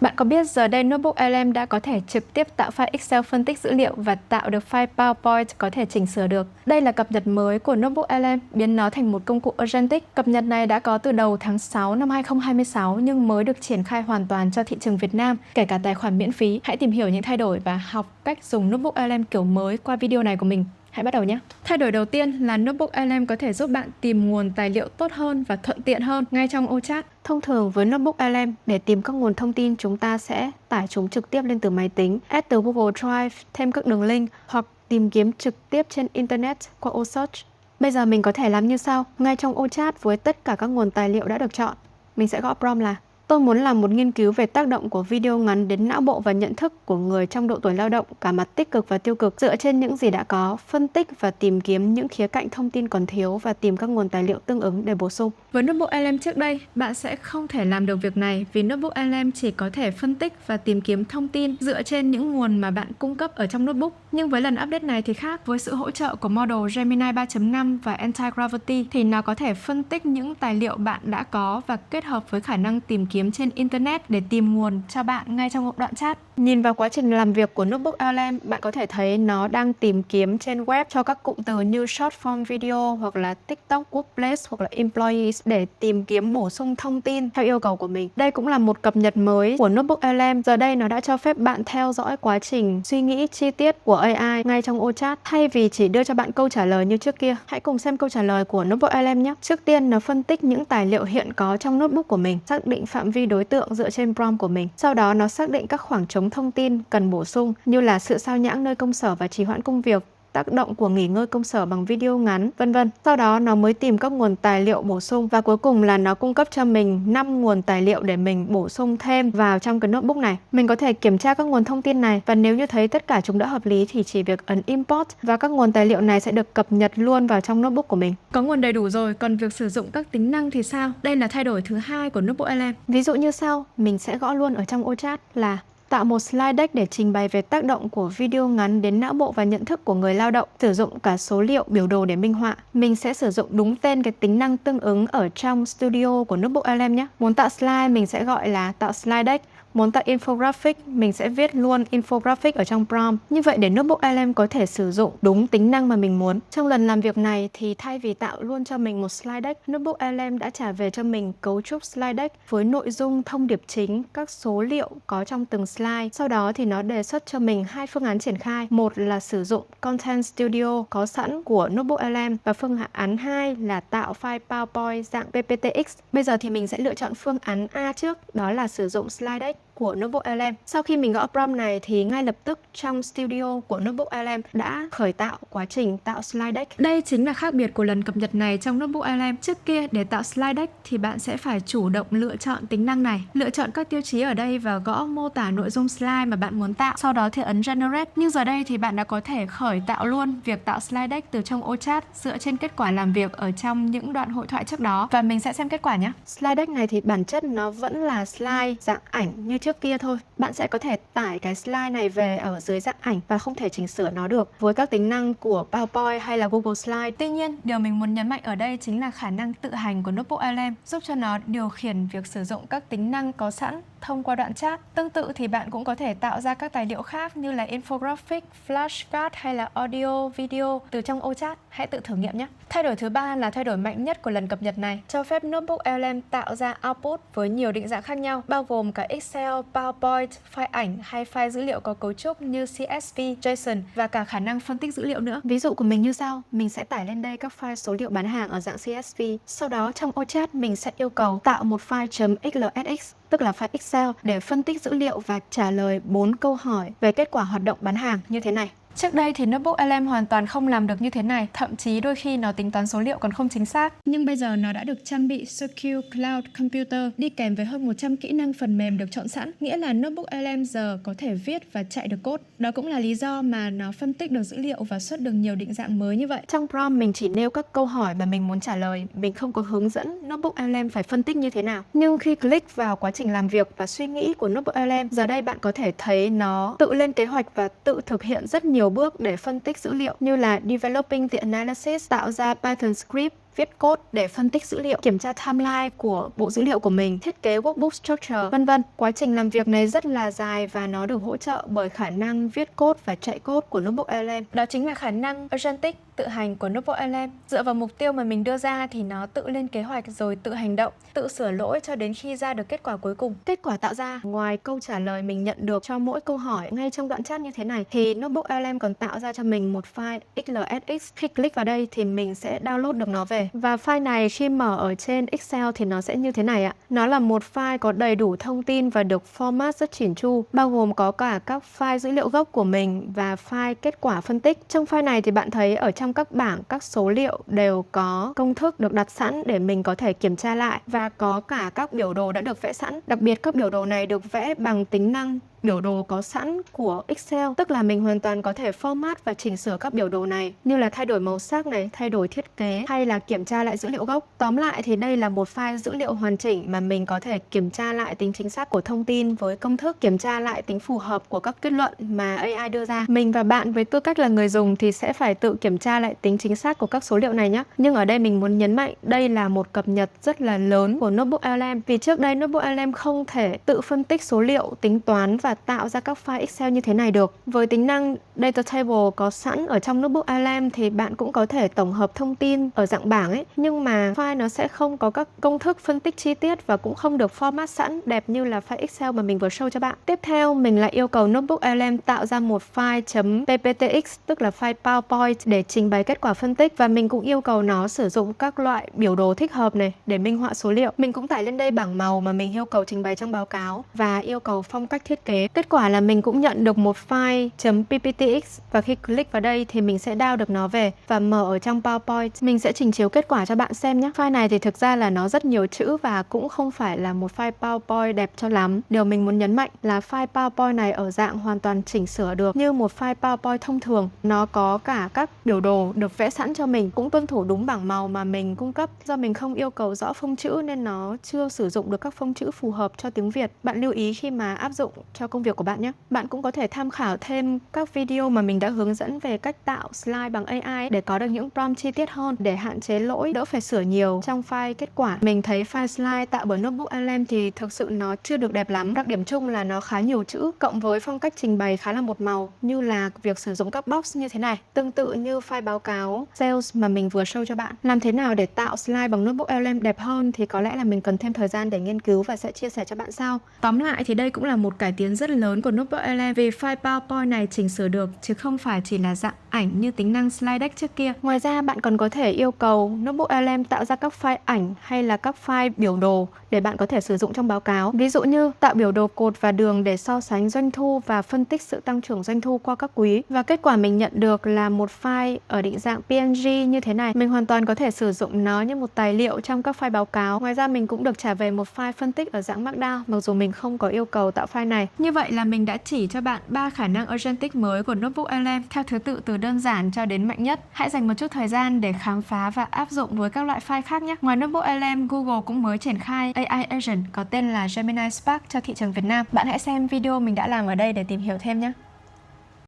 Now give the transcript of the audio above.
Bạn có biết giờ đây Notebook LM đã có thể trực tiếp tạo file Excel phân tích dữ liệu và tạo được file PowerPoint có thể chỉnh sửa được. Đây là cập nhật mới của Notebook LM, biến nó thành một công cụ Agentic. Cập nhật này đã có từ đầu tháng 6 năm 2026 nhưng mới được triển khai hoàn toàn cho thị trường Việt Nam, kể cả tài khoản miễn phí. Hãy tìm hiểu những thay đổi và học cách dùng Notebook LM kiểu mới qua video này của mình. Hãy bắt đầu nhé! Thay đổi đầu tiên là Notebook LM có thể giúp bạn tìm nguồn tài liệu tốt hơn và thuận tiện hơn ngay trong ô chat. Thông thường với Notebook LM, để tìm các nguồn thông tin chúng ta sẽ tải chúng trực tiếp lên từ máy tính, add từ Google Drive, thêm các đường link hoặc tìm kiếm trực tiếp trên Internet qua ô search. Bây giờ mình có thể làm như sau, ngay trong ô chat với tất cả các nguồn tài liệu đã được chọn. Mình sẽ gõ prompt là: tôi muốn làm một nghiên cứu về tác động của video ngắn đến não bộ và nhận thức của người trong độ tuổi lao động, cả mặt tích cực và tiêu cực, dựa trên những gì đã có, phân tích và tìm kiếm những khía cạnh thông tin còn thiếu và tìm các nguồn tài liệu tương ứng để bổ sung. Với Notebook LM trước đây, bạn sẽ không thể làm được việc này vì Notebook LM chỉ có thể phân tích và tìm kiếm thông tin dựa trên những nguồn mà bạn cung cấp ở trong notebook. Nhưng với lần update này thì khác, với sự hỗ trợ của model Gemini 3.5 và Anti-Gravity thì nó có thể phân tích những tài liệu bạn đã có và kết hợp với khả năng tìm kiếm trên Internet để tìm nguồn cho bạn ngay trong một đoạn chat. Nhìn vào quá trình làm việc của Notebook LM, bạn có thể thấy nó đang tìm kiếm trên web cho các cụm từ như short form video hoặc là TikTok, workplace hoặc là employees để tìm kiếm bổ sung thông tin theo yêu cầu của mình. Đây cũng là một cập nhật mới của Notebook LM. Giờ đây nó đã cho phép bạn theo dõi quá trình suy nghĩ chi tiết của AI ngay trong ô chat thay vì chỉ đưa cho bạn câu trả lời như trước kia. Hãy cùng xem câu trả lời của Notebook LM nhé. Trước tiên, nó phân tích những tài liệu hiện có trong notebook của mình, xác định phạm vi đối tượng dựa trên prompt của mình. Sau đó nó xác định các khoảng trống thông tin cần bổ sung như là sự sao nhãng nơi công sở và trì hoãn công việc, tác động của nghỉ ngơi công sở bằng video ngắn, vân vân. Sau đó nó mới tìm các nguồn tài liệu bổ sung và cuối cùng là nó cung cấp cho mình 5 nguồn tài liệu để mình bổ sung thêm vào trong cái notebook này. Mình có thể kiểm tra các nguồn thông tin này và nếu như thấy tất cả chúng đã hợp lý thì chỉ việc ấn import và các nguồn tài liệu này sẽ được cập nhật luôn vào trong notebook của mình. Có nguồn đầy đủ rồi, còn việc sử dụng các tính năng thì sao? Đây là thay đổi thứ hai của Notebook LM. Ví dụ như sau, mình sẽ gõ luôn ở trong ô chat là tạo một slide deck để trình bày về tác động của video ngắn đến não bộ và nhận thức của người lao động, sử dụng cả số liệu, biểu đồ để minh họa. Mình sẽ sử dụng đúng tên cái tính năng tương ứng ở trong Studio của Notebook LM nhé. Muốn tạo slide mình sẽ gọi là tạo slide deck. Muốn tạo infographic, mình sẽ viết luôn infographic ở trong prompt. Như vậy để Notebook LM có thể sử dụng đúng tính năng mà mình muốn. Trong lần làm việc này thì thay vì tạo luôn cho mình một slide deck, Notebook LM đã trả về cho mình cấu trúc slide deck với nội dung, thông điệp chính, các số liệu có trong từng slide. Sau đó thì nó đề xuất cho mình hai phương án triển khai. Một là sử dụng Content Studio có sẵn của Notebook LM và phương án 2 là tạo file PowerPoint dạng PPTX. Bây giờ thì mình sẽ lựa chọn phương án A trước, đó là sử dụng slide deck của Notebook LM. Sau khi mình gõ prompt này thì ngay lập tức trong Studio của Notebook LM đã khởi tạo quá trình tạo slide deck. Đây chính là khác biệt của lần cập nhật này trong Notebook LM. Trước kia để tạo slide deck thì bạn sẽ phải chủ động lựa chọn tính năng này, lựa chọn các tiêu chí ở đây và gõ mô tả nội dung slide mà bạn muốn tạo, sau đó thì ấn Generate. Nhưng giờ đây thì bạn đã có thể khởi tạo luôn việc tạo slide deck từ trong ô chat dựa trên kết quả làm việc ở trong những đoạn hội thoại trước đó và mình sẽ xem kết quả nhé. Slide deck này thì bản chất nó vẫn là slide dạng ảnh như trước kia thôi. Bạn sẽ có thể tải cái slide này về ở dưới dạng ảnh và không thể chỉnh sửa nó được với các tính năng của PowerPoint hay là Google Slide. Tuy nhiên, điều mình muốn nhấn mạnh ở đây chính là khả năng tự hành của Notebook LM giúp cho nó điều khiển việc sử dụng các tính năng có sẵn thông qua đoạn chat. Tương tự thì bạn cũng có thể tạo ra các tài liệu khác như là infographic, flashcard hay là audio, video từ trong ô chat. Hãy tự thử nghiệm nhé. Thay đổi thứ ba là thay đổi mạnh nhất của lần cập nhật này, cho phép Notebook LM tạo ra output với nhiều định dạng khác nhau, bao gồm cả Excel, PowerPoint, file ảnh hay file dữ liệu có cấu trúc như CSV, JSON và cả khả năng phân tích dữ liệu nữa. Ví dụ của mình như sau, mình sẽ tải lên đây các file số liệu bán hàng ở dạng CSV. Sau đó trong ô chat mình sẽ yêu cầu tạo một file .xlsx, tức là file Excel để phân tích dữ liệu và trả lời 4 câu hỏi về kết quả hoạt động bán hàng như thế này. Trước đây thì Notebook LM hoàn toàn không làm được như thế này, thậm chí đôi khi nó tính toán số liệu còn không chính xác. Nhưng bây giờ nó đã được trang bị Secure Cloud Computer đi kèm với hơn 100 kỹ năng phần mềm được chọn sẵn, nghĩa là Notebook LM giờ có thể viết và chạy được code. Đó cũng là lý do mà nó phân tích được dữ liệu và xuất được nhiều định dạng mới như vậy. Trong prompt mình chỉ nêu các câu hỏi mà mình muốn trả lời, mình không có hướng dẫn Notebook LM phải phân tích như thế nào. Nhưng khi click vào quá trình làm việc và suy nghĩ của Notebook LM, giờ đây bạn có thể thấy nó tự lên kế hoạch và tự thực hiện rất nhiều bước để phân tích dữ liệu như là developing the analysis, tạo ra Python script, viết code để phân tích dữ liệu, kiểm tra timeline của bộ dữ liệu của mình, thiết kế workbook structure, vân vân. Quá trình làm việc này rất là dài và nó được hỗ trợ bởi khả năng viết code và chạy code của Notebook LM. Đó chính là khả năng agentic tự hành của Notebook LM. Dựa vào mục tiêu mà mình đưa ra thì nó tự lên kế hoạch rồi tự hành động, tự sửa lỗi cho đến khi ra được kết quả cuối cùng. Kết quả tạo ra, ngoài câu trả lời mình nhận được cho mỗi câu hỏi ngay trong đoạn chat như thế này, thì Notebook LM còn tạo ra cho mình một file XLSX. Khi click vào đây thì mình sẽ download được nó về. Và file này khi mở ở trên Excel thì nó sẽ như thế này ạ. Nó là một file có đầy đủ thông tin và được format rất chỉn chu, bao gồm có cả các file dữ liệu gốc của mình và file kết quả phân tích. Trong file này thì bạn thấy ở trong các bảng, các số liệu đều có công thức được đặt sẵn để mình có thể kiểm tra lại, và có cả các biểu đồ đã được vẽ sẵn. Đặc biệt các biểu đồ này được vẽ bằng tính năng biểu đồ có sẵn của Excel, tức là mình hoàn toàn có thể format và chỉnh sửa các biểu đồ này, như là thay đổi màu sắc này, thay đổi thiết kế hay là kiểm tra lại dữ liệu gốc. Tóm lại thì đây là một file dữ liệu hoàn chỉnh mà mình có thể kiểm tra lại tính chính xác của thông tin với công thức, kiểm tra lại tính phù hợp của các kết luận mà AI đưa ra. Mình và bạn với tư cách là người dùng thì sẽ phải tự kiểm tra lại tính chính xác của các số liệu này nhé. Nhưng ở đây mình muốn nhấn mạnh đây là một cập nhật rất là lớn của Notebook LM, vì trước đây Notebook LM không thể tự phân tích số liệu, tính toán và tạo ra các file Excel như thế này được. Với tính năng Data Table có sẵn ở trong Notebook LM thì bạn cũng có thể tổng hợp thông tin ở dạng bảng ấy, nhưng mà file nó sẽ không có các công thức phân tích chi tiết và cũng không được format sẵn đẹp như là file Excel mà mình vừa show cho bạn. Tiếp theo, mình lại yêu cầu Notebook LM tạo ra một file .pptx, tức là file PowerPoint để trình bày kết quả phân tích, và mình cũng yêu cầu nó sử dụng các loại biểu đồ thích hợp này để minh họa số liệu. Mình cũng tải lên đây bảng màu mà mình yêu cầu trình bày trong báo cáo và yêu cầu phong cách thiết kế. Kết quả là mình cũng nhận được một file .pptx, và khi click vào đây thì mình sẽ download được nó về và mở ở trong PowerPoint. Mình sẽ trình chiếu kết quả cho bạn xem nhé. File này thì thực ra là nó rất nhiều chữ và cũng không phải là một file PowerPoint đẹp cho lắm. Điều mình muốn nhấn mạnh là file PowerPoint này ở dạng hoàn toàn chỉnh sửa được như một file PowerPoint thông thường. Nó có cả các biểu đồ được vẽ sẵn cho mình, cũng tuân thủ đúng bảng màu mà mình cung cấp. Do mình không yêu cầu rõ phông chữ nên nó chưa sử dụng được các phông chữ phù hợp cho tiếng Việt. Bạn lưu ý khi mà áp dụng cho công việc của bạn nhé. Bạn cũng có thể tham khảo thêm các video mà mình đã hướng dẫn về cách tạo slide bằng AI để có được những prompt chi tiết hơn, để hạn chế lỗi, đỡ phải sửa nhiều trong file kết quả. Mình thấy file slide tạo bởi Notebook LM thì thực sự nó chưa được đẹp lắm. Đặc điểm chung là nó khá nhiều chữ, cộng với phong cách trình bày khá là một màu, như là việc sử dụng các box như thế này, tương tự như file báo cáo sales mà mình vừa show cho bạn. Làm thế nào để tạo slide bằng Notebook LM đẹp hơn thì có lẽ là mình cần thêm thời gian để nghiên cứu và sẽ chia sẻ cho bạn sau. Tóm lại thì đây cũng là một cải tiến rất lớn của Notebook LM, vì file PowerPoint này chỉnh sửa được chứ không phải chỉ là dạng ảnh như tính năng slide deck trước kia. Ngoài ra bạn còn có thể yêu cầu Notebook LM tạo ra các file ảnh hay là các file biểu đồ để bạn có thể sử dụng trong báo cáo. Ví dụ như tạo biểu đồ cột và đường để so sánh doanh thu và phân tích sự tăng trưởng doanh thu qua các quý. Và kết quả mình nhận được là một file ở định dạng PNG như thế này. Mình hoàn toàn có thể sử dụng nó như một tài liệu trong các file báo cáo. Ngoài ra mình cũng được trả về một file phân tích ở dạng Markdown, mặc dù mình không có yêu cầu tạo file này. Như vậy là mình đã chỉ cho bạn 3 khả năng agentic mới của Notebook LM theo thứ tự từ đơn giản cho đến mạnh nhất. Hãy dành một chút thời gian để khám phá và áp dụng với các loại file khác nhé. Ngoài Notebook LM, Google cũng mới triển khai AI agent có tên là Gemini Spark cho thị trường Việt Nam. Bạn hãy xem video mình đã làm ở đây để tìm hiểu thêm nhé.